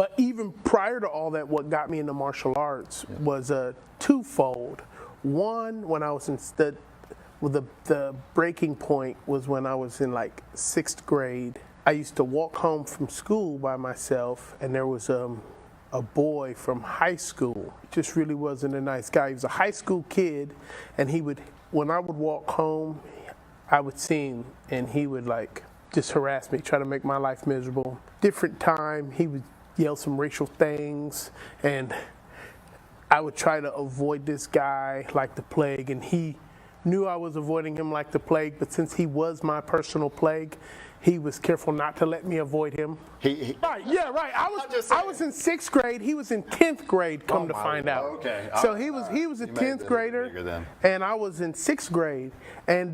But even prior to all that, what got me into martial arts was twofold. One, when I was in the breaking point was when I was in like 6th grade. I used to walk home from school by myself, and there was a boy from high school. Just really wasn't a nice guy. He was a high school kid, and when I would walk home, I would see him, and he would like just harass me, try to make my life miserable. Different time, he would yell some racial things, and I would try to avoid this guy like the plague, and he knew I was avoiding him like the plague, but since he was my personal plague, he was careful not to let me avoid him. Right, yeah, right. I was in 6th grade. He was in 10th grade. Come to find out. Okay. So he was a 10th grader, and I was in 6th grade. And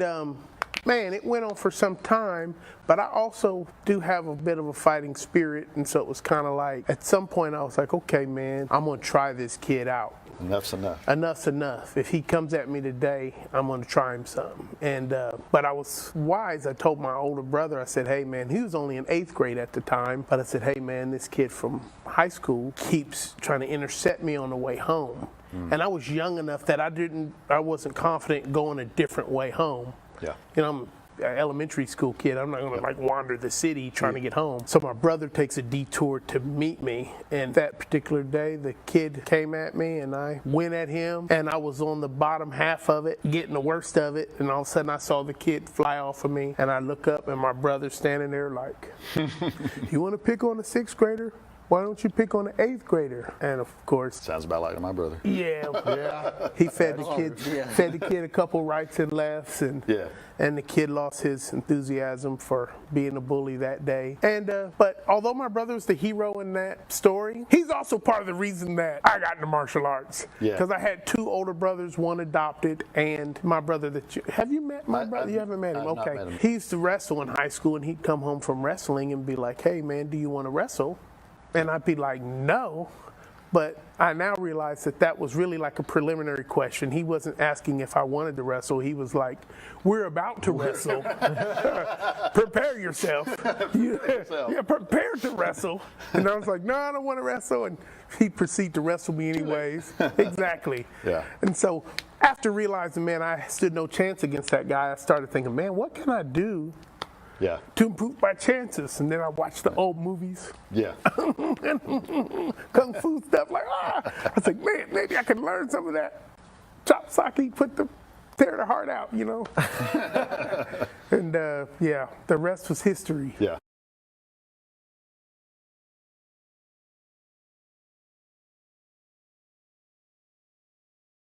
man, it went on for some time. But I also do have a bit of a fighting spirit, and so it was kind of like at some point I was like, okay, man, I'm gonna try this kid out. Enough's enough. Enough's enough. If he comes at me today, I'm going to try him something. And but I was wise. I told my older brother, I said, hey, man, he was only in 8th grade at the time. But I said, hey, man, this kid from high school keeps trying to intercept me on the way home. And I was young enough that I wasn't confident going a different way home. Yeah. You know, I'm an elementary school kid. I'm not going to like wander the city trying to get home. So my brother takes a detour to meet me, and that particular day the kid came at me and I went at him, and I was on the bottom half of it, getting the worst of it, and all of a sudden I saw the kid fly off of me, and I look up and my brother's standing there like, you want to pick on a 6th grader? Why don't you pick on an 8th grader? And of course, sounds about like my brother. Yeah. He fed the kid a couple rights and lefts, and the kid lost his enthusiasm for being a bully that day. And but although my brother was the hero in that story, he's also part of the reason that I got into martial arts. Because I had 2 older brothers, one adopted, and my brother have you met my brother? You haven't met him? I've okay. not met him. He used to wrestle in high school, and he'd come home from wrestling and be like, hey man, do you want to wrestle? And I'd be like, no. But I now realize that was really like a preliminary question. He wasn't asking if I wanted to wrestle. He was like, we're about to wrestle. Prepare yourself. Yeah, prepare to wrestle. And I was like, no, I don't want to wrestle. And he'd proceed to wrestle me anyways. Exactly. Yeah. And so after realizing, man, I stood no chance against that guy, I started thinking, man, what can I do to improve my chances? And then I watched the old movies. Yeah. Kung Fu stuff, like, I was like, man, maybe I can learn some of that. Chop sake, tear the heart out, you know? And the rest was history. Yeah.